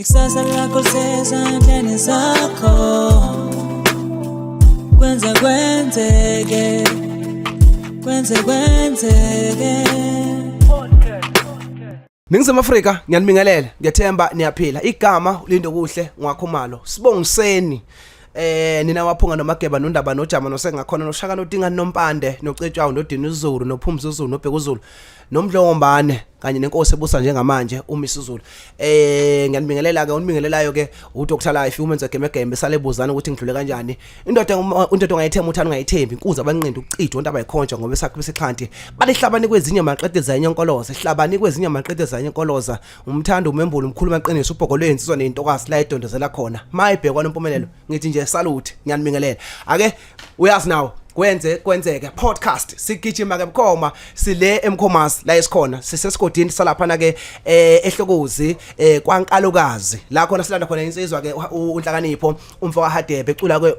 Ikusasa lakho sezandleni zakho. Kwenzekwenzeke. Kwenzekwenzeke. Ningizimu Afrika ngiyanibingelela ngiyathemba niyaphila igama lindo kuhle ngwakhomalo sibongiseni nina waphunga nomageba nondaba nojama nosengakhona noshaka noDingani nompande nocetshwayo noDini uZulu nophumza uZulu nobheka uZulu nomdlombane kanye nenkosi ebusa njengamanje uMisuzulu ngiyanibingelela ke unibingelelayo ke uDr Life umenze gemegeme salebuzana ukuthi ngidlule kanjani indoda ongayithemba uthanda ungayithembi inkuza abanqindi ucitho onto abayikhonja ngoba esakho besikhanti balihlabani kwezinye maqede zanye enkoloza ihlabani kwezinye maqede zanye enkoloza umthando umembulo umkhulu maqiniso ubhoko lwensizwa nentokasi la idondozela khona mayibhekwa nempumelelo ngithi nje salute ngiyanibingelela ake uyazi nawo Kwenzekwenzeke podcast sigijima ke bukhoma sile emkhomas la esikhona sisesigodini salapha na ke ehlokozi kwaNkalokazi la khona silanda khona insizwa ke uNhlakanipho umfoka Hadebe ecula ke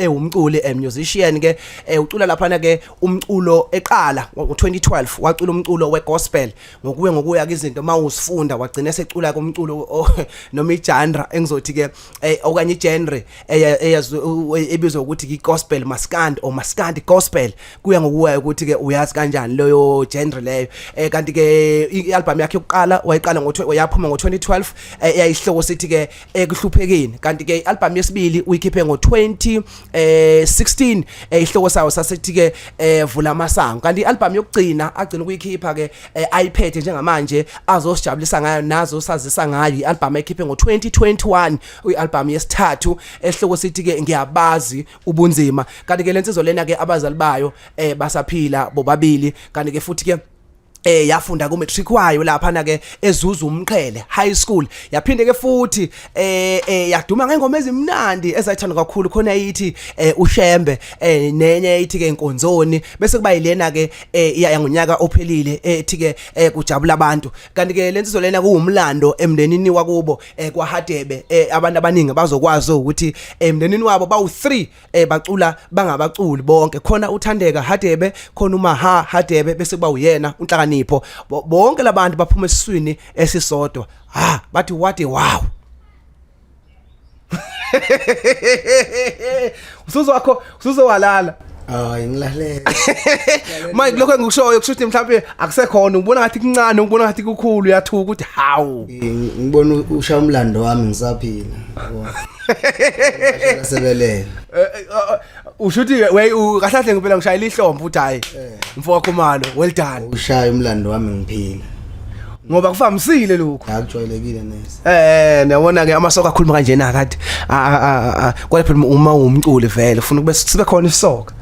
umculi musician ke ucula lapha na ke umculo eqala ngo2012 wacula umculo wegospel ngokuya ke izinto mawusifunda wagcina secula ke umculo noma igenre engizothi ke okanye igenre ebizwa ukuthi igospel maskandi o maskandi gospel kuya ngokuya ukuthi ke uyazi kanjani leyo genre leyo kanti ke ialbum yakhe yokuqala wayiqala yaphuma ngo2012 eyayihloko sithi ke ekuhluphekeni kanti ke ialbum yesibili uyikhiphe ngo2016 ihloko sayo sasithi ke vula amasango kanti ialbum yokugcina agcina ukuyikhipha ke ayiphethe njengamanje azosijabulisa ngayo nazo sazisa ngayo ialbum ayikhiphe ngo2021 uyialbum yesithathu ehloko sithi ke ngiyabazi ubunzima kanti ke lensizo lena ke abazali bayo basaphila bobabili kanti ke futhi ke yafunda ku matric wayo lapha na ke ezuza umqhele high school yaphinde ke futhi yaduma ngengoma ezimnandi ezayithanda kakhulu khona yithi ushembe nenye yithi ke inkonzoni bese kuba yilena ke yangonyaka ophelile ethi ke kujabula abantu kanti ke lensizo lena kuwumlando emndenini wakubo kwaHadebe abantu abaningi bazokwazi ukuthi emndenini wabo bawu3 bacula bangabaculi bonke khona uThandeka Hadebe khona uMaha Hadebe bese kuba uyena uNhlakanipho bonke labantu baphuma esiswini esisodwa bathi what wow usuzowalala hayi ngilahle manje lokho engikushoyo kushuthi mhlawumbe akusekhona ubona ngathi kuncane ubona ngathi kukhulu uyathuka ukuthi hawu ngibona usha umlando wami ngisaphila yabo sebelela ushuthi kahlahle ngempela ngishayela ihlombe uthi hayi mfowethu Khumalo well done ushaya umlando wami ngiphila ngoba kuvamisile lokho akujwayelekile nesi niyabona ke amasoka akhuluma kanjena kathi kodwa phela uma umculi vele ufuna kube sibe khona isoka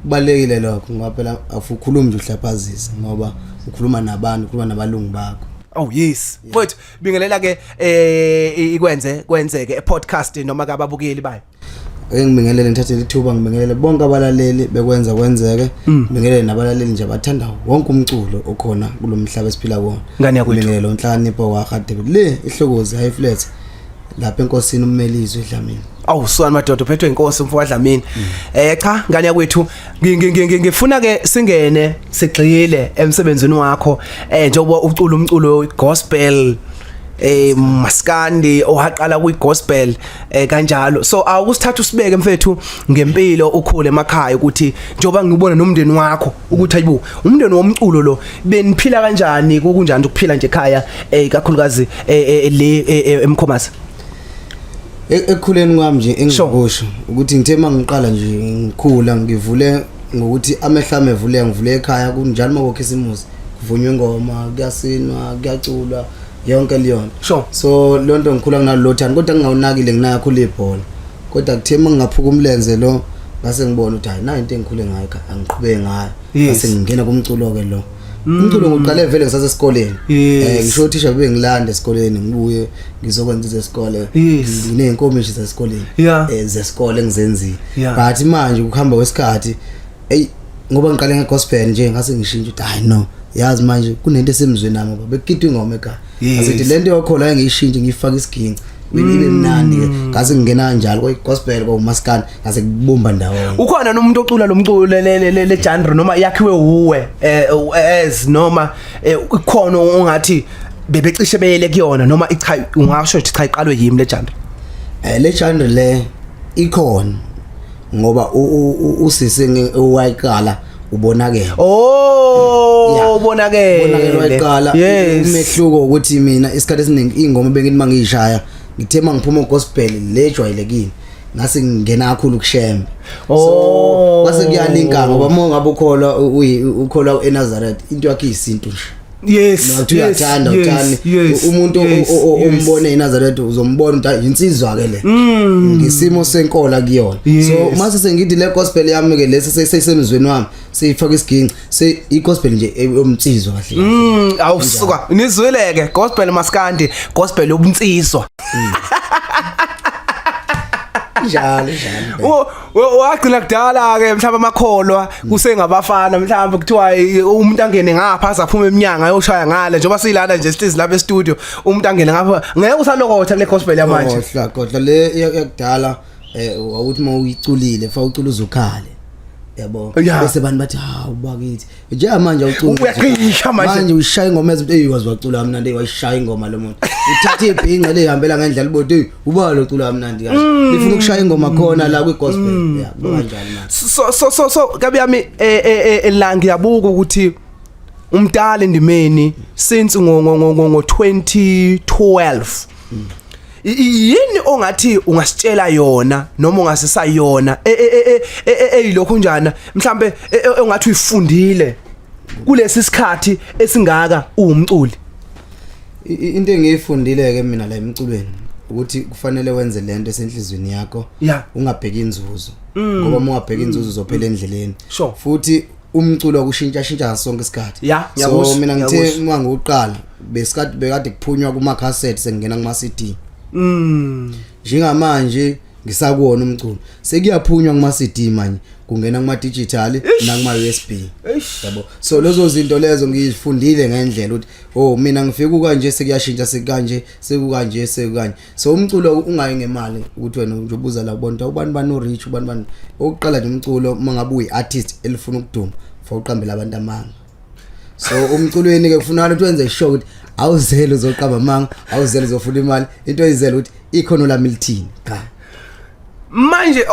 kubalekile lokho ngoba phela afukhulumi nje uhlaphazisa ngoba ukhuluma nabantu ukhuluma nabalungu bakho oh yes mfowethu bingelela ke Kwenzekwenzeke podcast noma ke ababukeli bayo ngibingelele ngithathe lithuba ngibingelele bonke abalaleli bekwenza kwenzeke ngibingelele nabalaleli nje abathanda wonke umculo okhona kulomhlaba esiphila kuwona ngani yakwethu ngibingelele uNhlakanipho waHadebe le ihlokozi high flat lapha enkosini uMelizwe Dlamini awuswana madoda uphethwe inkosi umfowethu Dlamini cha ngani yakwethu ngifuna ke singene sigxile emsebenzini wakho njengoba ucula umculo gospel maskandi ohaqala kuigospel kanjalo so awusithatha usibeke mfethu ngempilo ukhule emakhaya ukuthi njoba ngibona nomndeni wakho ukuthi ayibu umndeni womculo lo beniphila kanjani kunjani ukuphila nje ekhaya kakhulukazi le emkhomasa ekukhuleni kwami nje engikusho ukuthi ngithe mangiqala nje ngikhula ngivule ngokuthi amehlame evule ngivule ekhaya kunjani makokhisa imuzi kuvunywa ingoma kuyasinwa kuyaculwa yonke leyo sure so lonto ngikhula nginalothani kodwa ngingawunakile nginayakhula ibhola kodwa kuthema ngingaphuka umlenze lo base ngibona ukuthi hayi na into engikhule ngayo angiqhubeke ngayo base ngingena kumculo ke lo umculo ngiqale vele ngisase esikoleni ngisho uthisha bebe ngilanda esikoleni ngibuye ngizokwenza izesikole ngineenkomishi zesikoleni zesikole engizenzile but manje ukuhamba kwesikhathi ngoba ngiqale ngegospel nje ngase ngishintsha ukuthi hayi no yazi manje kunento esemzweni nami ngoba bekitwa ingoma ekhaya asithi lento yokhola engiyishintshe ngifaka isiginci ibe mnandi ngase ngingena kanjalo kwegospel kwamaskandi ngase kubumba ndawonye ukhona nomuntu ocula lo mculo le genre noma yakhiwe uwe as noma ikhona ongathi bebecishe beyele kuyona noma icha ungasho ukuthi cha iqalwe yimi le genre le genre le ikhona ngoba usisi owayiqala ubonakele ubonakele wayiqala umehluko ukuthi mina isikhathi esiningi ingoma bengithi mangishaya ngithe mangiphuma gospel le jwayelekile ngase ngingena kakhulu kushembe so kwase kuyalinka ngoba mongabe ukholwa eNazareth into yakhe isinto nje yes uyathanda uthani umuntu ombone eNazareth uzombona ukuthi insizwa ke le ngisimo senkola kuyona so mase sengithi le gospel yami ke lesi seyisemzweni wami seyifaka isiginci i gospel nje yomtsizwa kahle awusuka nizweleke gospel maskandi gospel yobunsizwa njalo wagcina kudala ke mhlawumbe amakholwa kusengabafana mhlawumbe kuthiwa umuntu angene ngapha azaphuma eminyanga ayoshaya ngale njengoba silana nje sihlezi lapha e-studio umuntu angene ngapha ngeke usalokotha kule gospel yamanje kodwa le yakudala awuthi mawuyiculile fa ucula uzukhale yabo bese abantu bathi ubakithi nje manje awucula uyaqisha manje ushaya ingoma ezithi eyikwazi wacula kamnandi wayishaya ingoma lo muntu uthatha ibhinqa lehambela ngendlela libothi ubalo ucula kamnandi kahle lifuna ukushaya ingoma khona la kwi gospel kanjani manje so kabi yami la ngiyabuka ukuthi umdala endimeni since ngo 2012 yini ongathi ungasitshela yona noma ungasisayona eyilokho njana mhlambe ongathi uyifundile kulesi sikhathi esingaka uumculi into engiyifundile ke mina la emculweni ukuthi kufanele wenze lento esenhlizweni yakho ungabheki inzuzo ngoba uma ungabheki inzuzo uzophela endleleni futhi umculo kushintsha sonke isikhathi so mina ngithe uma ngiuqala besikade bekade kuphunywa kuma cassette sengena kuma CD njengamanje ngisakuwona umculo sekuyaphunywa kuma CD manje kungena kuma digital nakuma USB yabo so lezo zinto lezo ngizifundile ngendlela ukuthi mina ngifika kanje sekuyashintsha sekanje sekukanje so umculo ungayi ngemali ukuthi wena nje ubuza la bonke ubani bano rich ubani bani oqala nje umculo mangabe uyiartist elifuna ukuduma for uqambela abantu amanga so umculweni ke kufanele ukuthi wenze ishow ukuthi awuzele uzoqaba amanga awuzele uzofuna imali into ezele ukuthi ikhono lami lithini cha manje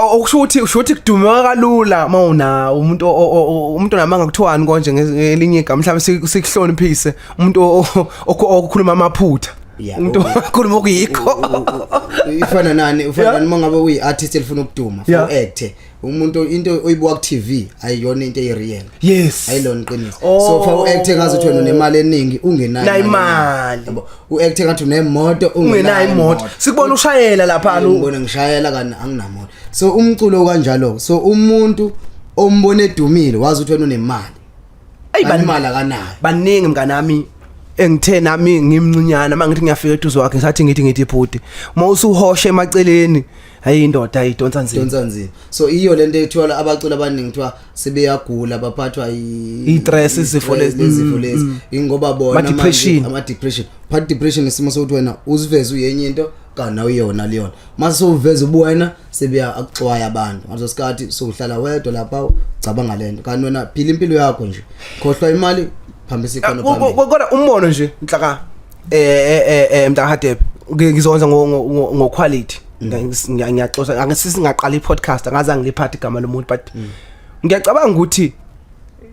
ushuthi kudume kalula mawuna umuntu namanga kuthiwani konje ngelinye igama mhlawumbe sikuhloniphise umuntu okukhuluma amaphutha umuntu okhuluma okuyikho ifana nani mangabe uyiartist elifuna ukuduma for act umuntu into oyibuka ku TV ayiyona into ereal ayilona iqiniso so for act ngathi wena unemali eningi ungenayo imali yabo uact ngathi unemoto ungenayo imoto sikubona ushayela lapha ngibona ngishayela kana anginamoto so umculo kanjalo so umuntu ombone edumile wazi ukuthi wena unemali ayibani akanayo baningi mnganami engithe nami ngimncinyana mangithi ngiyafika eduze wakhe ngithi ibhuti uma usuhoshe emaceleni hayi indoda ayidonsa nzima so iyo lento ethola abacula abaningi kuthiwa sebeyagula baphathwa i-stress izifo lezi ingoba bona ama depression part depression isimo sokuthi wena uziveze uyenye into kana uyona leyona mase uveze ubuwena sebeya akuxwaya abantu ngaso sikhathi sohlala wedwa lapha cabanga lento kanti wena phila impilo yakho nje khohlwa imali phambisa ikhono phambili kodwa umbono nje inhlaka mntahadebe ngizonza ngo quality ngiyaxoxa angisisi ngaqala i-podcast angazange ngiliphathe igama lomuntu but ngiyacabanga ukuthi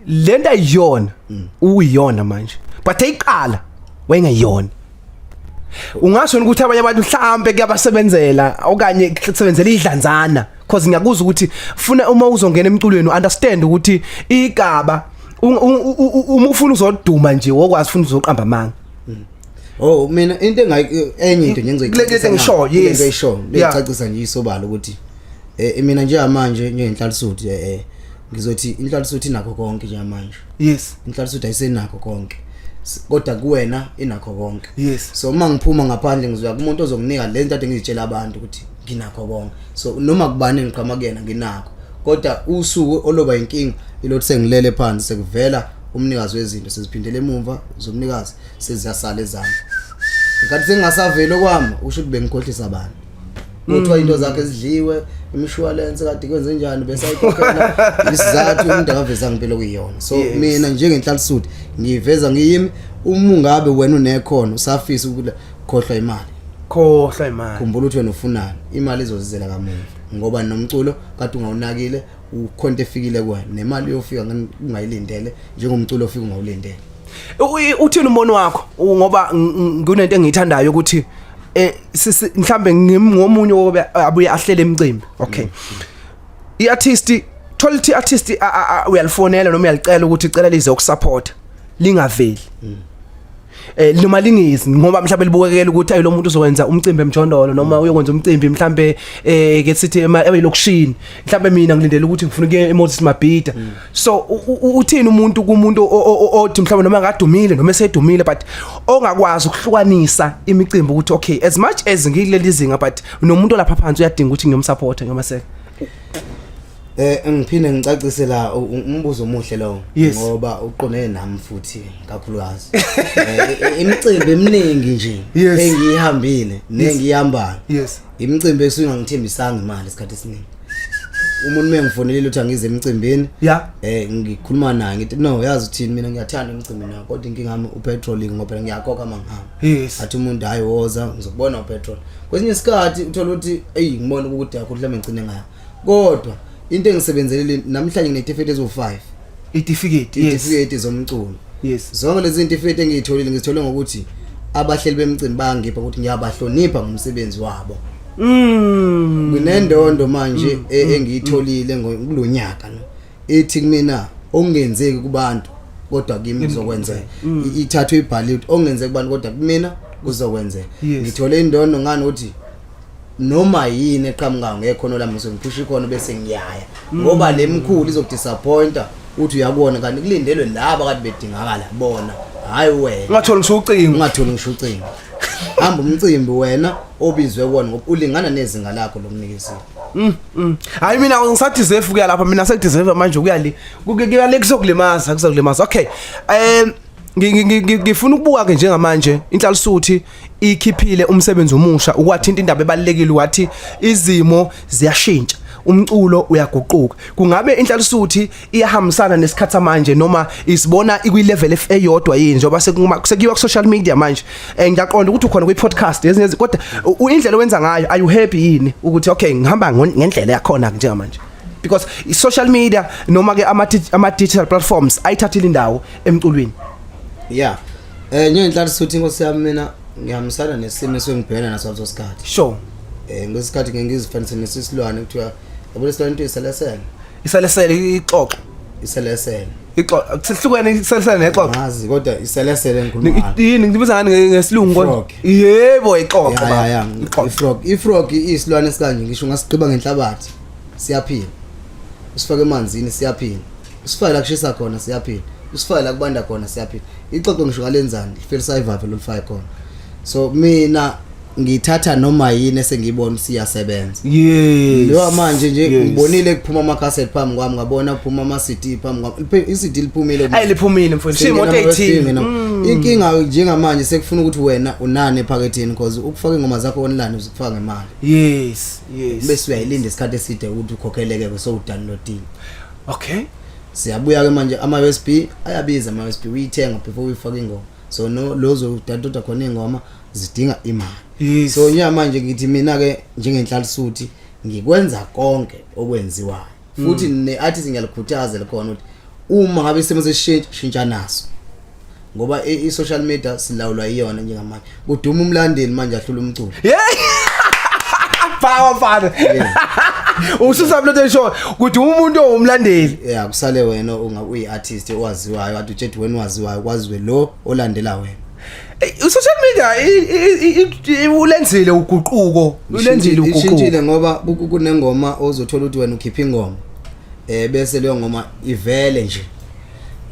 lento ayiyona uyiyona manje but ayiqala wayengayona ungasho ukuthi abanye abantu mhlambe kuyabasebenzela okanye kusebenzela idlanzana because ngiyakuzwa ukuthi ufuna uma uzongena emculweni understand ukuthi igaba uma ufuna uzoduma nje wokwazi ufuna uzoqamba amanga mina into enye into ngizoyichazisa ngisho ngiyacacisa nje isobala ukuthi mina nje manje Nhlal'suthi ngizothi Nhlal'suthi inakho konke nje manje Nhlal'suthi ayisenakho konke kodwa kuwena inakho konke so uma ngiphuma ngaphandle ngizoya kumuntu ozonginika le nto ade ngizitshela abantu ukuthi nginakho konke so noma kubani ngiqhama kuyena nginakho kodwa usuku oloba inkinga ilothi sengilele phansi sekuvela umnikazi wezinto seziphindele emuva zomnikazi seziyasala ezami ngathi sengasavela kwami usho ukuthi bengikhohlisa abantu kuthiwa into zakhe ezidliwe imshwalense kade kwenze njani bese ayikhokhela isizathu umuntu akaveza ngempilo kuyiyona so mina njengenhlal'suthi ngiveza ngiyimi uma ungabe wena unekhono usafisa ukukhohlwa imali khumbula ukuthi wena ufunani imali izozizela kamuva ngoba nomculo kade ungawunakile ukhonto efikile kuwena nemali yofika ungayilindele njengomculo ofika ungawulindele uthini umbono wakho ngoba kunento engiyithandayo ukuthi mhlambe ngomunye obe abuye ahlele emcimbi okay iartist quality artist uyalifonela noma uyalicela ukuthi icela lize ukusupport lingaveli noma lingizi ngoba mhlawumbe libukekela ukuthi ayi lo muntu uzokwenza umcimbi emjondolo noma uyokwenza umcimbi mhlawumbe ke sithi elokushini mhlawumbe mina ngilindele ukuthi ngifuna ukuye eMoses Mabhida so uthini kumuntu othi mhlawumbe noma ngadumile noma esedumile but ongakwazi ukuhlukanisa imicimbi ukuthi okay as much as ngileli zinga but nomuntu lapha phansi uyadinga ukuthi ngiyomsupport ngomaseke ngiphinde ngicacise la umbuzo omuhle lo ngoba uqonene nami futhi kakhulukazi imicimbi eminingi nje engiyihambile nengiyihambayo imicimbi esingangithembisanga imali isikhathi esiningi umuntu mengifonelile uthi angize emcimbini ngikhuluma naye ngithi no yazi uthini mina ngiyathanda emcimbini nakho kodwa inkinga yami upetrol ngoba ngiyakhokha mangihamba athi umuntu hayi woza ngizobona upetrol kwesinye isikhathi uthola ukuthi ngibona ukuthi yakho mhlawumbe ngicine ngayo kodwa into engisebenzelele namhlanje nginetifiketi ezo5 itifiketi zomculo zonke lezi itifiketi engiyitholile ngizithole ngokuthi abahleli bemcimbi bangipha ukuthi ngiyabahlonipha ngomsebenzi wabo kunendondo manje engiyitholile kulonyaka no ethi mina ongenzeki kubantu kodwa kimi kuzokwenzeka ithathwe ibhaliwe ongenzeki kubantu kodwa kumina kuzokwenzeka ngithole indondo ngani ukuthi noma yini eqhamuka ngekhono lami ngiphusha ikhono bese ngiyaya ngoba lemkhulu izokudisappointa uthi uyakubona kanti kulindelwe laba kade bedingakala bona hayi wena ungatholi ngisho ucingo hamba umcimbi wena obizwe kuona ngoba ulingana nezinga lakho lomnikezi hayi mina ngisadeserve kuya lapha mina sekudeserve manje kuyale kuzokulimaza okay ngifuna ukubuka ke njengamanje Nhlal'suthi ikhiphile umsebenzi omusha ukwathinta indaba ebalekile wathi izimo ziyashintsha umculo uyaguquka kungabe Nhlal'suthi iyahambisana nesikhatha manje noma isibona ikwi level eyodwa yini njengoba sekuyiwa ku social media manje ngiyaqonda ukuthi ukhona kwi podcast ezinye kodwa indlela owenza ngayo are you happy yini ukuthi okay ngihamba ngendlela yakhona njengamanje because i social media noma ke ama digital platforms ayithathile indawo emculweni Nhlal'suthi inkosi yami mina ngihambisana nesimo esengibhekana naso leso sikhathi sure ngesikhathi ngizifanisa nesisilwane kuthiwa yabo lesilwane into iselesele ixoxo kusihlukene iselesele nexoxo ngazi kodwa iselesele ngikhuluma yini ngibiza ngani ngesilungu kodwa yebo ixoxo ifrog isilwane esikanje ngisho ngasiqiba ngenhlabathi siyaphila usifake emanzini siyaphila usifake la kushisa khona siyaphila usifake la kubanda khona siyaphila ixoxo ngisho ngalenzani feel survival lolifake khona so mina ngithatha noma yini esengiyibona siyasebenza lo manje nje ngibonile kuphuma ama cassette phambi kwami ngabona kuphuma ama CD phambi kwami iCD liphumile liphumile mfowethu imoto 18 inkinga njengamanje sekufuna ukuthi wena unane ephaketheni because ukufaka ingoma zakho online uzikufaka ngemali yes bese uyayilinda isikhathi eside ukuthi ukhokheleke so udownloading okay siyabuya ke manje ama USB ayabiza ama USB uyithenga before uyifaka ingoma so no lozo udownloada khona ingoma zidinga imali so manje ngithi mina ke njengenhlal'suthi ngikwenza konke okwenziwayo futhi neartist ngiyalikhuthaza lekhona ukuthi uma ngabe isimo seshintsha naso ngoba i-social media silawulwa iyona njengamanje kuduma umlandeli manje ahlula umculo power father ususabulete show kuduma umuntu owumlandeli kusale wena uyi-artist owaziwayo wathi utshethi wena waziwayo kwaziwe lo olandela wena social media ulenzile uguquko ishintshile ngoba kunengoma ozothola ukuthi wena ukhipha ingoma bese leyo ngoma ivele nje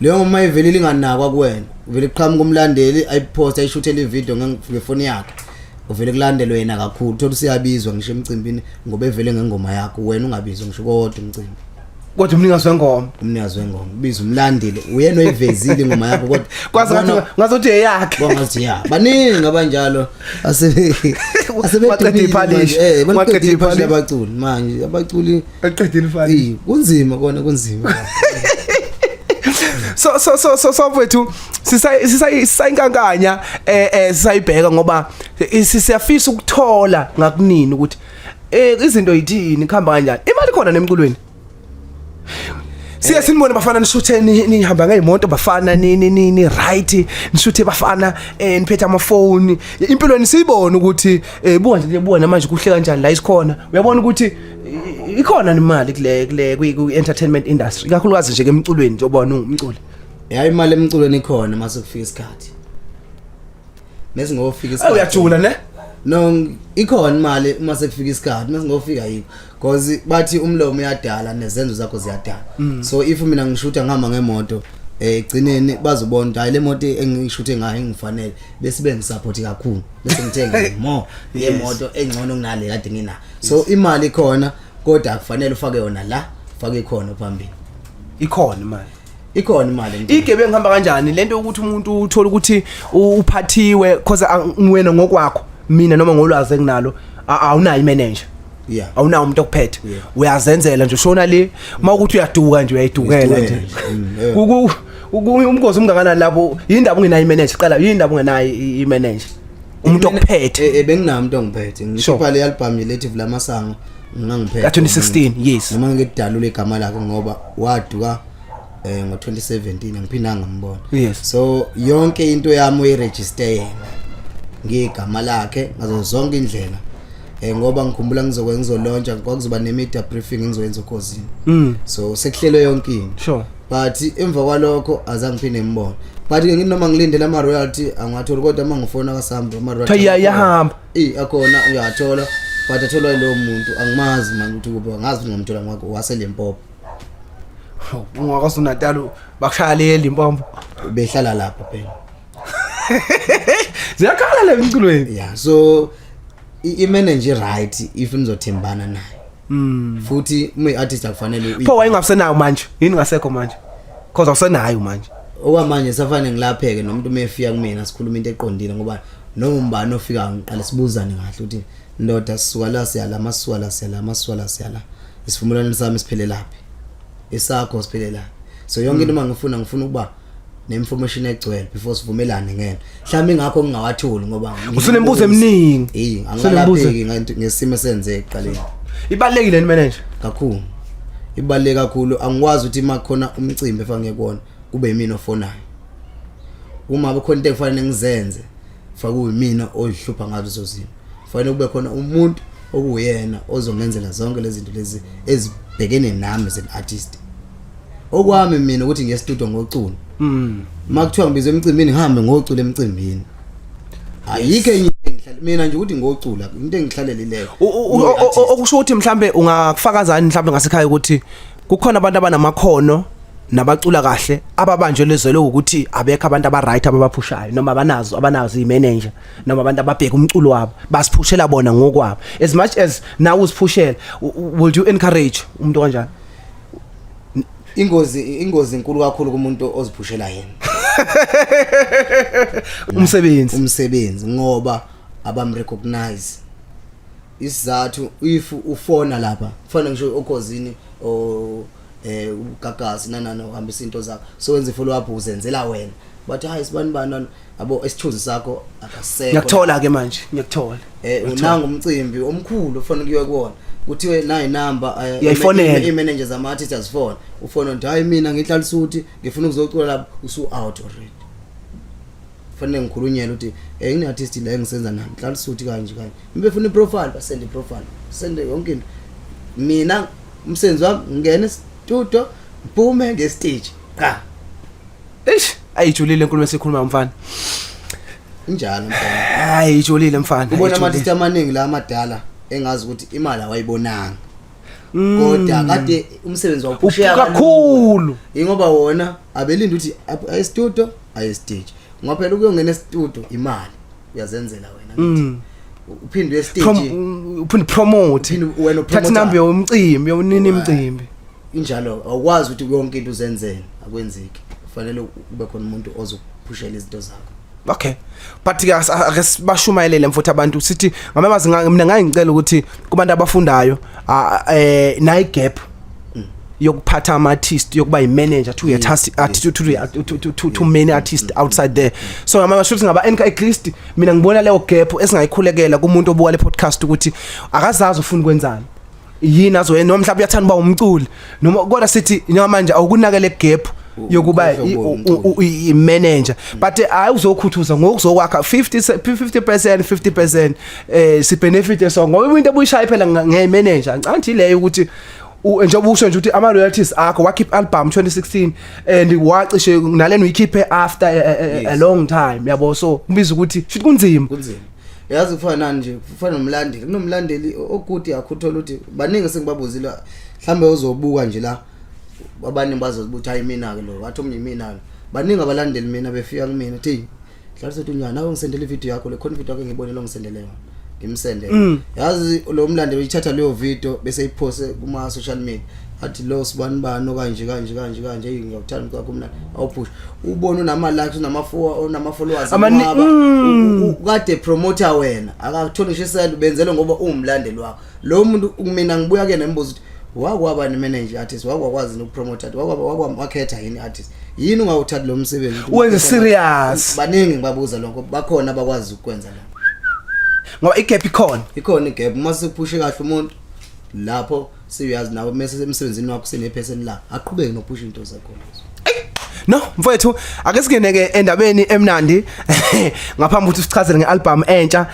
leyo ngoma ivele linganakwa kuwena uvele iqhamuka umlandeli ayipost ayishuthele ivideo ngefoni yakhe uvele kulandelwe yena kakhulu thola usiyabizwa ngisho emcimbini ngoba evele ngengoma yakho wena ungabizwa ngisho kodwa umcimbi kodwa umnikazi wengoma biza umlandile uyena oyivezile ingoma yakho kodwa kwazi ngazothi eyakhe kwangathi ya baningi abanjalo baqedile iphalishi baqedile iphalishi abaculi manje abaculi baqedile iphalishi kunzima kona kunzima so mfethu sisayinkankanya sisayibheka ngoba siyafisa ukuthola ngakunini ukuthi izinto yithini khamba kanjani imali khona nemculweni siya sinibone bafana nishuthe nihamba ngeimoto bafana ni right nishuthe bafana niphethe amafoni impilweni siyibona ukuthi buka nje buka manje kuhle kanjani la isikhona uyabona ukuthi ikhona imali kule ku entertainment industry kakhulukazi nje emculweni njobona umculi imali emculweni ikhona mase kufika isikhathi mase ngofika isikhathi uyajula ne no ikhona imali mase kufika isikhathi mase ngofika yiko because bathi umlomo uyadala nezenzo zakho ziyadala so if mina ngishutha ngihamba ngemoto egcineni bazobona hayi le moto engishuthe ngayo engifanele bese bengisupport kakhulu bese ngithenga more yemoto engcono kunale kade ngina so imali ikhona kodwa akufanele ufake yona la ufake ikhona phambili ikhona imali igebe ngihamba kanjani lento ukuthi umuntu uthola ukuthi uphathiwe because ngiwena ngokwakho mina noma ngolwazi enginalo awunayo imanager awunawo umuntu okuphethe uyazenzela nje ushona le mawukuthi uyaduka nje uyayidukela nje umngozi umngakanani lapho yindaba ungenayo imanager qala yindaba ungenayo imanager umuntu okuphethe benginayo umuntu ongiphethe ngishipha le album relative lamasango ngangiphethe 2016 yes noma ngidalule igama lakhe ngoba waduka ngo2017 angiphindanga ngambona so yonke into yami uyiregister yena ngigama lakhe ngazo zonke indlela ngoba ngikhumbula ngizolontsha kwakuzoba nemedia briefing ngizoyenza ukhosini so sekuhlelwe yonke into sure but emva kwalokho azange ngiphinde ngibone but ke noma ngilindele ama royalty angathola kodwa mangifona kasamba ama royalty yahamba akhona uyathola but atholwa lo muntu angimazi manje ukuthi kuba ngazi ngomthola ngakho waseLimpopo ungakwazi uNatal bakushaya le Limpopo behlala lapha phela ziyakhala le emculweni so imanager right if nizothembana naye futhi uma iartist akufanele pho wayingasenayo manje yini ngasekho manje because awusenayo manje okwamanje safanele ngilapheke nomuntu umefika kumina sikhuluma into eqondile ngoba noma umbani ofika ngiqala sibuzane kahle ukuthi ndoda sisuka la siyala masuka la siyala isivumelwano sami siphele laphi isakho siphele laphi so yonke into mangifuna ukuba ne-information egcwele before sivumelane ngene mhlawumbe ingakho ngingawathuli ngoba usunembuzo eminingi angalapheki ngesimo senzeke eqaleni ibalekile ni manager kakhulu ibaleke kakhulu angikwazi ukuthi makhona umcimbi efake kuona kube yimina ofonayo uma bekhona into ekufanele ngizenze fakuwe mina oyihlupha ngazo zozimo fanele kube khona umuntu okuyena ozongenzela zonke lezi zinto lezi ezibhekene nami as an artist okwami mina ukuthi ngiye studio ngocula makuthiwa ngibize emcimbini ngihambe ngocula emcimbini ayike enye mina nje ukuthi ngocula into engihlalelileyo okusho ukuthi mhlambe ungakufakazani mhlambe ngasekhaya ukuthi kukhona abantu abanamakhono nabacula kahle ababanjelezelwe ukuthi abekho abantu aba-right ababaphushayo noma abanazo i-manager noma abantu ababheka umculo wabo basiphushela bona ngokwabo as much as nawe uziphushela would you encourage umuntu kanjani ingozi enkulu kakhulu kumuntu oziphushela yena umsebenzi ngoba abamrecognize isizathu if ufona lapha ufana ngisho okhosini ugagasi nanana uhambisa into zakho so wenze follow up uzenzela wena but hayi sibani abo esithuzi sakho akasekho ngiyakuthola ke manje ngiyakuthola unanga umcimbi omkhulu ufana kuyiwe kuona kuthiwe nayi number i-manager zama-artists phone ufona nje hayi mina Nhlal'suthi ngifuna ukuzocula lapho usu out already fanele ngikhulunyela ukuthi ngine-artist la engisenza nami Nhlal'suthi kanje ngibefuna i-profile basende i-profile sende yonke into mina umsebenzi wami ngene studio ngiphume nge-stage ayijulile enkulumo esikhuluma mfana njalo mfana ayijulile mfana ubona ama-artist amaningi la amadala engazi ukuthi imali awayibonanga kodwa kade umsebenzi wawuphusheka kakhulu ingoba wona abelinda ukuthi ayi studio ayi stage ngoba phela ukuyongena e-studio imali uyazenzela wena ngithi uphinde e-stage uphinde promote thatha number yomcimbi yonini imcimbi injalo awukwazi ukuthi yonke into uzenzele akwenzeki kufanele ube khona umuntu ozophushela izinto zakho. Okay, but ake sibashumayelele mfuthi abantu sithi ngamamazi mina ngayingicela ukuthi kubantu abafundayo nayi gap yokuphatha ama-artist yokuba i-manager to to many artists outside there. So ngamashuthu ngaba at least mina ngibona leyo gap esingayikhulekela kumuntu obuka le podcast ukuthi akazazi ufuna ukwenzani yini azoyena noma mhlawumbe uyathanda uba umculi noma kodwa sithi njengamanje awukunakele gap yokuba i-manager but awuzokhuthuza ngokuzokwakha 50% si benefit so ngoba into obuyishaya phela nge-manager angithi leyo ukuthi njengoba usho nje ukuthi ama royalties akho wakhipha album 2016 and wacishe nalena uyikhiphe after a long time yabo so kubiza ukuthi shithi kunzima yazi kufana nje kufana nomlandeli kunomlandeli okude akhuthola ukuthi baningi sengibabuzile mhlambe uzobuka nje la abanye bazobuthi hayi mina ke lo wathi omnye mina lo baningi abalandeli mina befika kumina thi Nhlal'suthi unyana nawe ngisendele video yakho le khona video yakho ngibone lo ngisendele yona ngimsendele yazi lo mlandeli uyithatha leyo video bese iposte kuma social media athi lo sibani okanje hey ngiyawuthanda kwakho mina awupush ubone unama likes unama followers kade promoter wena akakuthoni shisela ubenzele ngoba umlandeli wakho lo muntu mina ngibuya ke nembuzo ukuthi wakwaba ne manager artist wakwakwazi nokupromote wakhetha yini artist yini ungawuthatha lo msebenzi wenze serious baningi ngibabuza lokho bakhona abakwazi ukwenza lokho ngoba igap ikhona igap mase uphushe kahle umuntu lapho siyazi nawe mase emsebenzini wakho senepheseni la aqhubeke nokuphusha into zakho no mfowethu ake singeneke endabeni emnandi ngaphambi ukuthi sichazele ngealbum entsha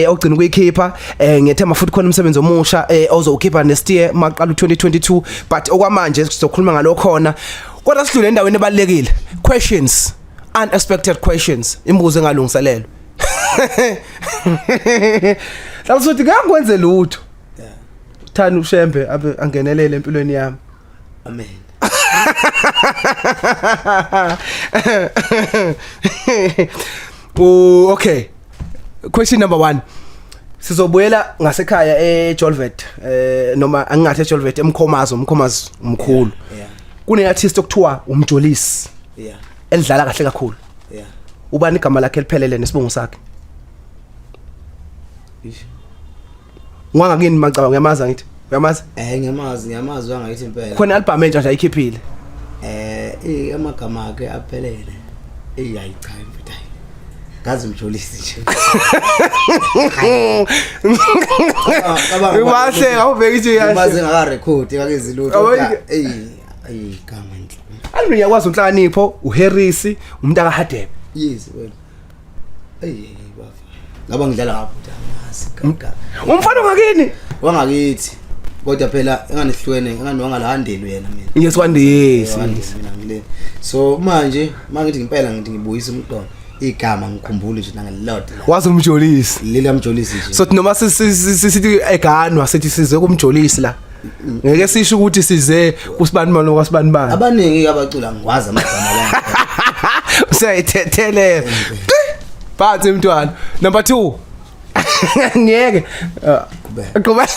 ogcina ukuyikhipha ngethema futhi khona umsebenzi omusha ozowukhipha next year maqala 2022 but okwamanje sizokhuluma ngalokho khona kodwa sidlule endaweni ebalekile questions unexpected questions imibuzo engalungiselelwe Nhlal'suthi ngakwenze lutho uthanda ushembe abe angenelele empilweni yami amen Okay. Question number 1. Sizobuyela ngasekhaya eJolvet noma angingathi eJolvet emkhomazo umkhulu. Kune artist okuthiwa umjolisi. Elidlala kahle kakhulu. Ubani igama lakhe liphelele nesibongo sakhe? Ngwangakini macaba ngiyamaza ngithi. Uyamazi? Ngiyamazi wangayithi impela. Khona album entsha nje ayikhiphile. Amagama akhe aphelele. Hayi cha mfethu. Ngazi umjolisi nje. Ubahle awubheka nje kahle. Maze ngaka record akazilutho kodwa igama nje. Alimi yakwazi unhlanipho uHarris umuntu akaHadebe. Yes wena. Bafana. Ngaba ngidlala lapho ngaka. Umfana ngakini? Wangakithi. Kodwa phela enganihlwene enganiwangalandeli wena mina. Yes wandisi. Mina ngile. So manje mangithi impela ngithi ngibuyisa umntwana. Igama ngikhumbule nje nangelilodwa. Wazi umjolisi. Leli umjolisi nje. So noma sithi eganwa sithi size kumjolisi la. Ngeke sisho ukuthi size kusibani manje kwasibani bani. Abaningi abacula ngikwazi amagama la. Usayithethelele. Phansi mntwana. Number 2. Ngeke. Kuba.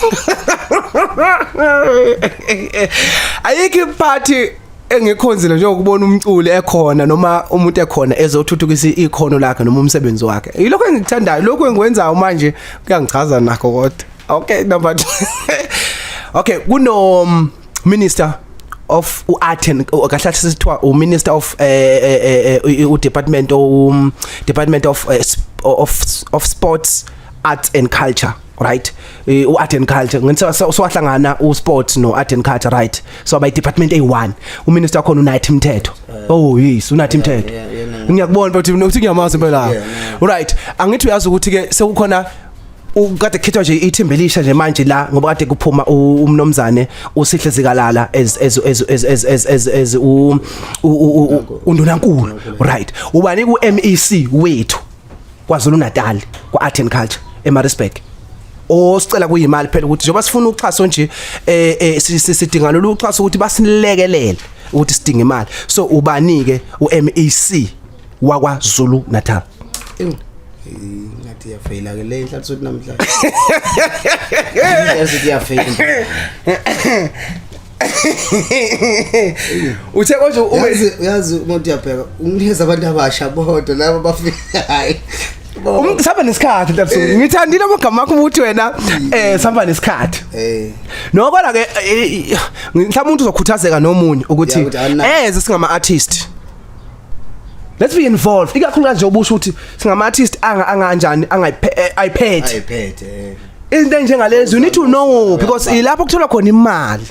Ayikho iphathi engekhonzile nje ukubona umculi ekhona noma umuntu ekhona ezothuthukisa ikhono lakhe noma umsebenzi wakhe. Yilokho engikuthandayo, lokho engikwenzayo manje kuyangichaza nakho kodwa. Okay, number 2. Okay, kuno minister of art and kahle sithiwa uminister of department of sports, arts and culture, right? Art and culture ngithi sowahlangana usports no art and culture, right? So by department A1 uminister khona unathi Mthetho. Oh yes, unathi Mthetho. Ngiyakubona ukuthi uthi ngiyamazi phela. Right, angithi uyazi ukuthi ke sekukhona ukade khethwa nje ithimbelisha nje manje la ngoba kade kuphuma umnomzane usihle zikalala as undunankulu, right? Ubani ku MEC wethu kwaZulu Natal kwa art and culture eMaritzburg. Osicela kuyimali phela ukuthi njengoba sifuna uxhaso nje sidinga lolu uxhaso ukuthi basinilekelele ukuthi sidinga imali. So ubani ke uMEC wakwaZulu Natal. Ngathi yafeyila ke le Nhlal'suthi namhlanje. Yazi yathi yafeyila. Uthe konje uyazi umuntu uyabheka unginikeza abantu abasha bodwa labo bafikayo samba nesikhathi Nhlal'suthi ngithandile amagama akho ukuthi wena samba nesikhathi nokona ke mhlawumbe umuntu uzokhuthazeka nomunye ukuthi singama artist let's be involved ikakhulukazi nje ubusho ukuthi singama artist anganjani ayiphethe izinto njengalezi you need to know because ilapho kuthola khona imali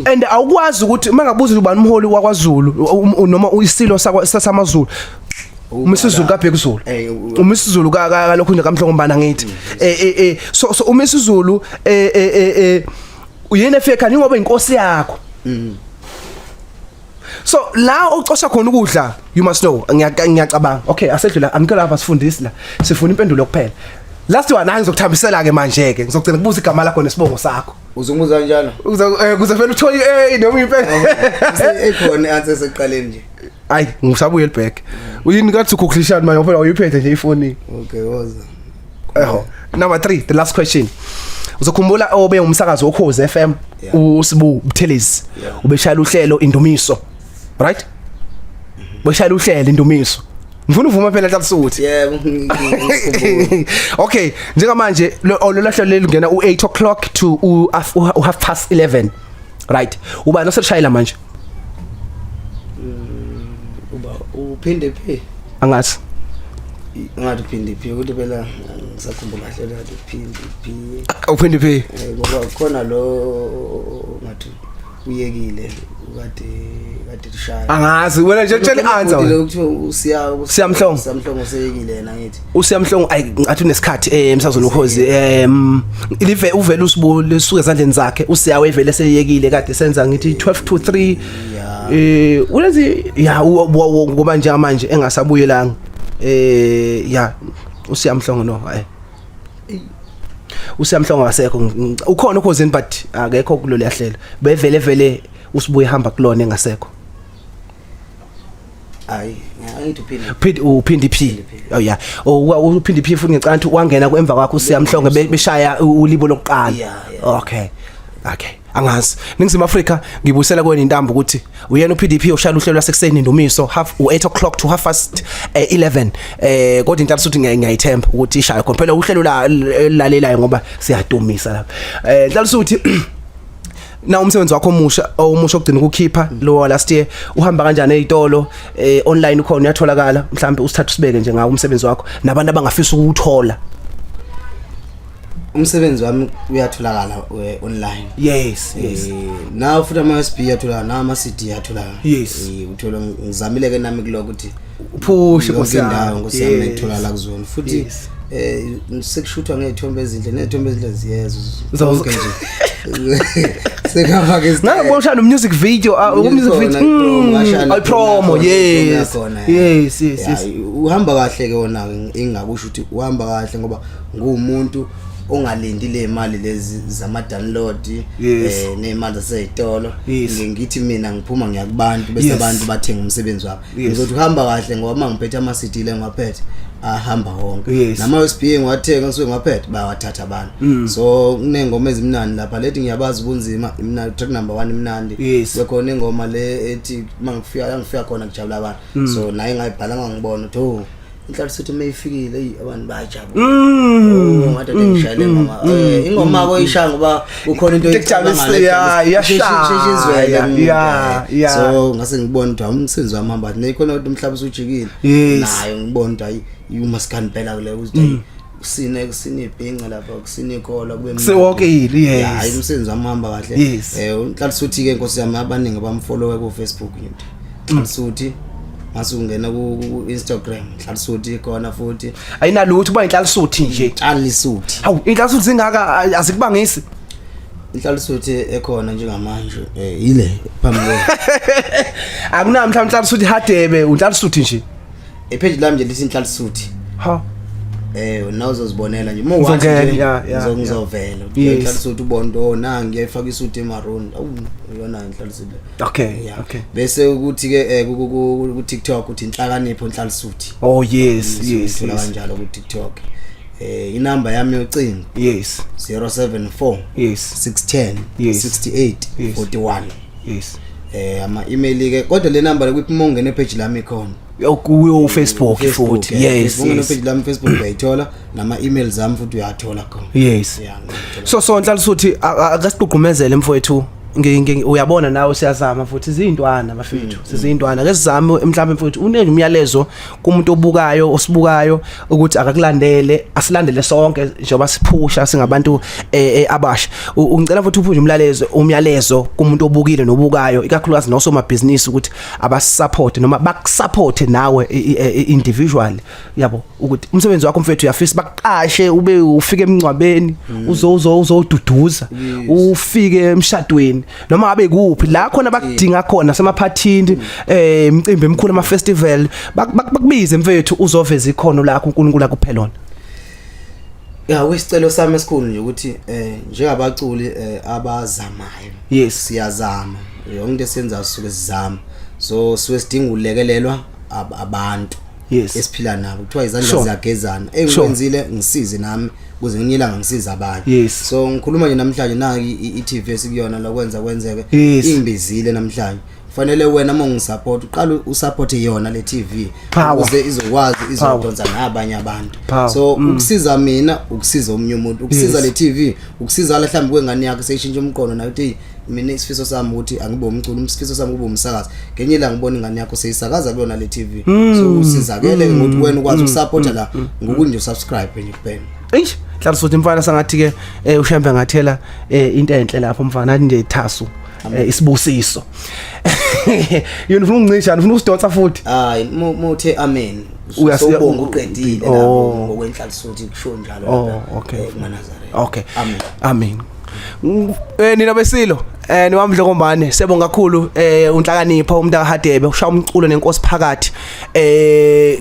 and awukwazi ukuthi mangabuza ubani umholi wakwaZulu noma isilo sasamazulu uMsizulu kaBhekuzulu uMsizulu kalokhu nje kamhlongombana ngithi so uMsizulu uyena efeka ngoba inkosi yakho so la ucosha khona ukudla you must know ngiyacabanga okay asedlula amkela lapha sifundisi la sifuna impendulo kuphela last one ngizokuthambisela ke manje ke ngizogcina kubuza igama lakho nesibongo sakho uzunguza kanjalo kuze vele uthole noma impendulo ekhona answer seqaleni nje ay ngisabuye back uyini kathi ukuklishana manje phela uyiphethe nje ifoni okay woza number 3 the last question uzokhumbula obe umsakazo woKhozi FM uSibu Buthelezi ubeshayela uhlelo Indumiso right ubeshayela uhlelo Indumiso ngifuna uvuma phela Nhlal'suthi yebo okay njengamanje lo hlelo lelungena u8 o'clock to u half past 11 right ubani oseshayela manje uphinde phi angathi ngathi uphinde phi ukuthi phela ngisakhumbula kahle ukuthi uphinde phi uphinde phi ngoba khona lo ngathi uyekile kade lishaya angazi wena nje tshela answer ukuthi Siyamhlongo useyekile yena ngithi uSiyamhlongo ngathi unesikhathi emsazweni uKhozi ilive uvela uSibu lesuke ezandleni zakhe usiyawe vele seyekile kade senza ngithi 12 to 3 ulezi ya ngoba nje manje engasabuyelanga ya uSiyamhlongo no hayi uSiyamhlongo asekho ukhona uKhozini but akekho kulolu yahlelo bevele usibuye hamba kulona engasekho hayi ngithi uphindi phi oh yeah uphindi phi futhi ngicela ukuthi wangena kwemva kwakho uSiyamhlongo beshaya ulibo lokuqala okay angazi ningizima Africa ngibusela kuwena intambo ukuthi uyena uPDP oshaya uhlelo lasekuseni Indumiso u8 o'clock to 11 kodwa Nhlal'suthi ngiyayithemba ukuthi ishaya khona phela uhlelo lalelayo ngoba siyadumisa lapha Nhlal'suthi na umsebenzi wakho omusha okugcina ukukhipha lo last year uhamba kanjani ezitolo online ukhona uyatholakala mhlawumbe usithatha usibeke nje ngawo umsebenzi wakho nabantu abangafisa ukuthola umsebenzi wami uyatholakala online yes now futhi ama-USB yatholakala nama CD yatholakala yes uthola ngizamile ke nami kuloko ukuthi push indawo ngosiyami ngitholakala kuzona futhi sekushuthwa ngezithombe ezinhle ziyezo zonke nje sekafaka ngabona music video I promo yes uhamba kahle ke wona engakusho ukuthi uhamba kahle ngoba ngumuntu ongalindi le mali lezi zama download nemali zasezitolo ngithi mina ngiphuma ngiyakubantu bese abantu bathenga umsebenzi wabo ngizothi uhamba kahle ngoba mangiphethe ama CD le ngaphethe ahamba wonke nama USB ngiwathenga ngisuke ngaphethe bayawathatha abantu so kunengoma ezimnandi lapha lethi ngiyabazi ubunzima imnandi track number 1 imnandi bekhona ingoma le ethi mangifika khona kujabula abantu so naye ngayibhalanga ngibona ukuthi Nhlal'suthi mayifikile abantu bayajabula ngathi ngishayile ngoma ingoma yako ishaya ngoba ukhona into yashaya so ngase ngibona ukuthi umsebenzi wami hamba nekhona ukuthi umhlaba usujikile nayo ngibona ukuthi you must can phela kule ukuthi kusine ibhinqa lapha kusine ikhola kube sewokile hayi umsebenzi wami hamba kahle Nhlal'suthi ke Nkosi yami abaningi bamfollow ku Facebook Nhlal'suthi masungena ku Instagram Nhlal'suthi khona futhi ayinalutho kuba Nhlal'suthi nje Nhlal'suthi hawu Nhlal'suthi zingaka azikubangisi Nhlal'suthi ekhona njengamanje ile phambili akunami Nhlal'suthi hadebe uNhlal'suthi nje epage lami nje lithi Nhlal'suthi ha nawo uzozibonela nje mawuwathi ngizovela Nhlal'suthi ubondo nangi ngiyifaka isuthi emaroon yona Nhlal'suthi okay bese ukuthi ke ku TikTok uthi inhlakanipho Nhlal'suthi oh yes la kanjalo ku TikTok inamba yami yocingo yes 074 yes 610 Yes. 68 Yes. 41 yes ama email ke kodwa le number kuyiphi page lami khona kuyo Facebook futhi yes ungene yes page lami Facebook uyayithola nama emails zami futhi uyathola khona yes yeah so Nhlal'suthi akasiqhugqumezele mfowethu uyabona nawe siyazama futhi izintwana bafethu sizintwana ke sizame mhlawumbe mfowethu unenge umyalezo kumuntu obukayo osibukayo ukuthi akakulandele asilandele sonke njengoba siphusha singabantu abasha ungicela futhi uphuje umyalezo kumuntu obukile nobukayo ikakhulukazi nosomabhizinisi ukuthi abasupport noma bakusupport nawe individual yabo ukuthi umsebenzi wakho mfethu uyafisa bakuqashe ube ufike emncwabeni uzoduduza ufike emshadweni noma abe kuphi la khona bakudinga khona semaphathini imicimbi emikhulu ama festival bakubize mfethu uzoveza ikhono lakho uNkulunkulu akuphelona ya wesicelo sami esikhulu nje ukuthi njengabaculi abazamayo yes siyazama yonke into esenza sisuke sizama so siwesidinga ulekelelwa abantu yes esiphila nabo kuthiwa izandla ziyagezana engikwenzile ngisize nami kuze nginyilanga ngisiza abanye so ngikhuluma nje namhlanje naki iTV esikuyona la kwenzeke imbizile namhlanje fanele wena mongisupport uqala usupport yona le TV ukuze izokwazi izodonsa nabanye abantu so ukusiza mina ukusiza omunye umuntu ukusiza le TV ukusiza la mhlawumbe kwengane yakhe seyishintsha umqondo nayo uthi mina isifiso sami ukuthi angibe umculo isifiso sami kube umsakazi ngenye la ngibona ingane yakho seyisakaza kuyona le TV so usizakele ngokuthi wena ukwazi usupport la ngokunje subscribe nje kuphela eish Nhlal'suthi mfana sangathi ke ushambe ngathela into enhle lapho mfana nathi nje ithasu isibusiso yini ufuna ungicisha ufuna usidonsa futhi hayi muthe amen uyasibonga uqedile lapho ngokwenhlal'suthi kusho njalo lapha okay eManazareth okay amen nina besilo niwamdlokombane siyabonga kakhulu unhlakanipha umnta kaHadebe ushaya umculo nenkosi phakathi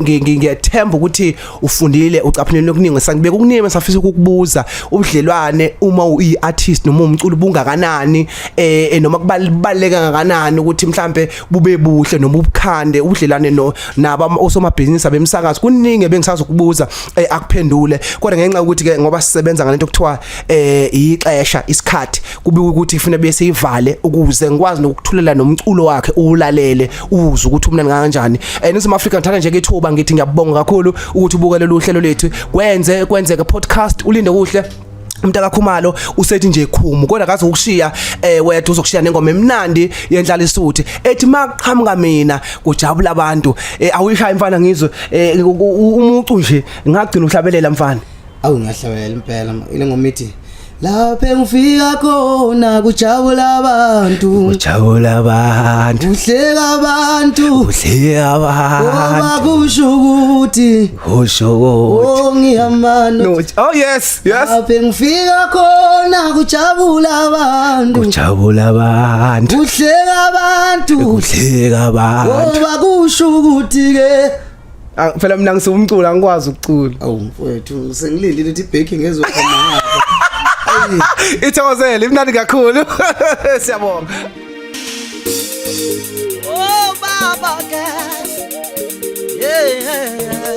ngiyethemba ukuthi ufundile ucaphunile okuningi sangibeka ukunime safisa ukukubuza ubudlelwane uma uyi-artist noma umculo bungakanani noma kubaleka kangakanani ukuthi mhlambe bube buhle noma ubukhande ubudlelwane naba osomabhizinisi abemsakazi kuningi bengisazokubuza akuphendule kodwa ngenxa ukuthi ke ngoba sisebenza ngalento okuthiwa ixesha isikhathi kube ukuthi kufanele bese ivale ukuze ngikwazi nokuthulela nomculo wakhe ulalele uze ukuthi umnandi kanjani eNingizimu Afrika ngithanda nje kethuba ngithi ngiyabonga kakhulu ukuthi ubukele lo hlelo lethu kwenzeke podcast ulinde kuhle umntaka Khumalo usethi nje khumu kodwa akaze ukushiya wethu uzokushiya nengoma emnandi yeNhlal'suthi ethi maqhamuka mina kujabula abantu awuyishaya mfana ngizwe umucu nje ngagcina uhlabelela mfana awu ngahlabelela impela ile ngoma ithi lapho engifika khona kujabula abantu kuhleka abantu ngoba kusho ukuthi ngiyamano oh yes lapho engifika khona kujabula abantu kuhleka abantu ngoba kusho ukuthi ke phela mina ngisumculo angikwazi ukucula awu mfowethu sengilindile ithi backing ezokhona ngapha ithokozele imnandi kakhulu siyabonga Oh baba ke yeah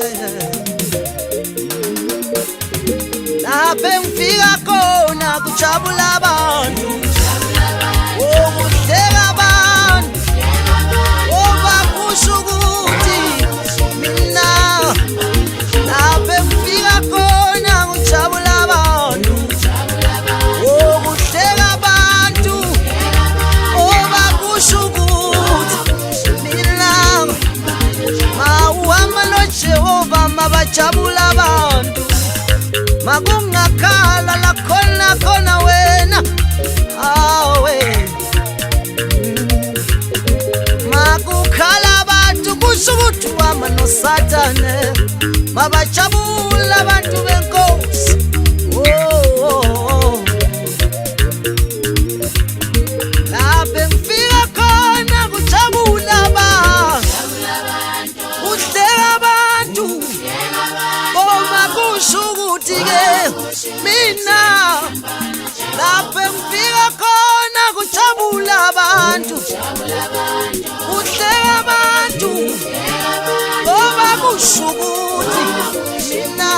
lapho ngifika khona kujabula abantu oh kuhleka abantu oh bakusho ukuthi mina lapho ngifika khona kujabula abantu oh kuhleka abantu oh bakusho ukuthi mina mawuhamba noJehova mabajabula abantu makungakhala la khona wena awe makukhala abantu kusho ukuthi uhamba noSathane mabajabula abantu benkosi lapho ngifika khona kujabula abantu kuhleka abantu Oma kusho ukuthi ke mina lapho ngifika khona kujabula abantu kuhleka abantu Oma kusho ukuthi mina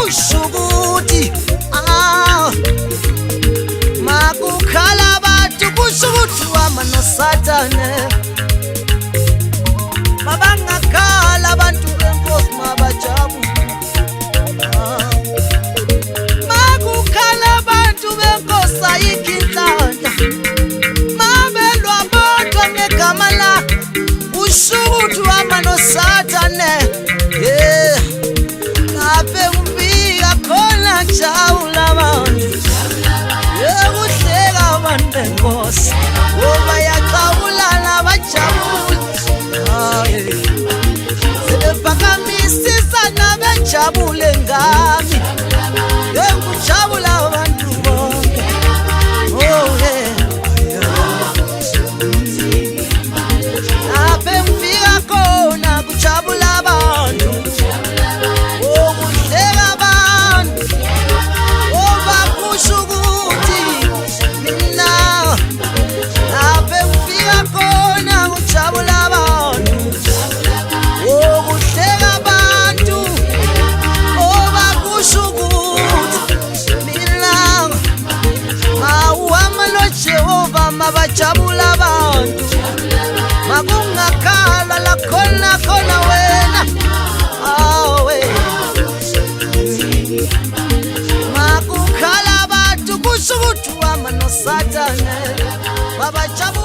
kusho ukuthi makukhala abantu kusho ukuthi uhamba noSathane. Mabangakhala abantu benkosi mabajabule. Makukhala abantu benkosi ayikho inhlanhla. Mabelwa bodwa ngegama la kusho ukuthi uhamba noSathane. Lapho ngifika khona ngijabula abantu. Yekuhleka abantu benkosi ngoba yaqabulana bajabule. Sebephakamisa nabejabule ngami. Ngikujabula abantu bonke. Oh yeah. Lapho ngifika khona kujabula abantu. Ukuhleka abantu. Ngoba kusho ukuthi mina lapho ngifika khona kujabula abantu. Ukuhleka abantu. Ngoba kusho ukuthi mina mawuhamba noJehova mabajabula abantu. Makungakhala la khona wena. Awe makukhala abantu kusho ukuthi uhamba noSathane. Mabajabula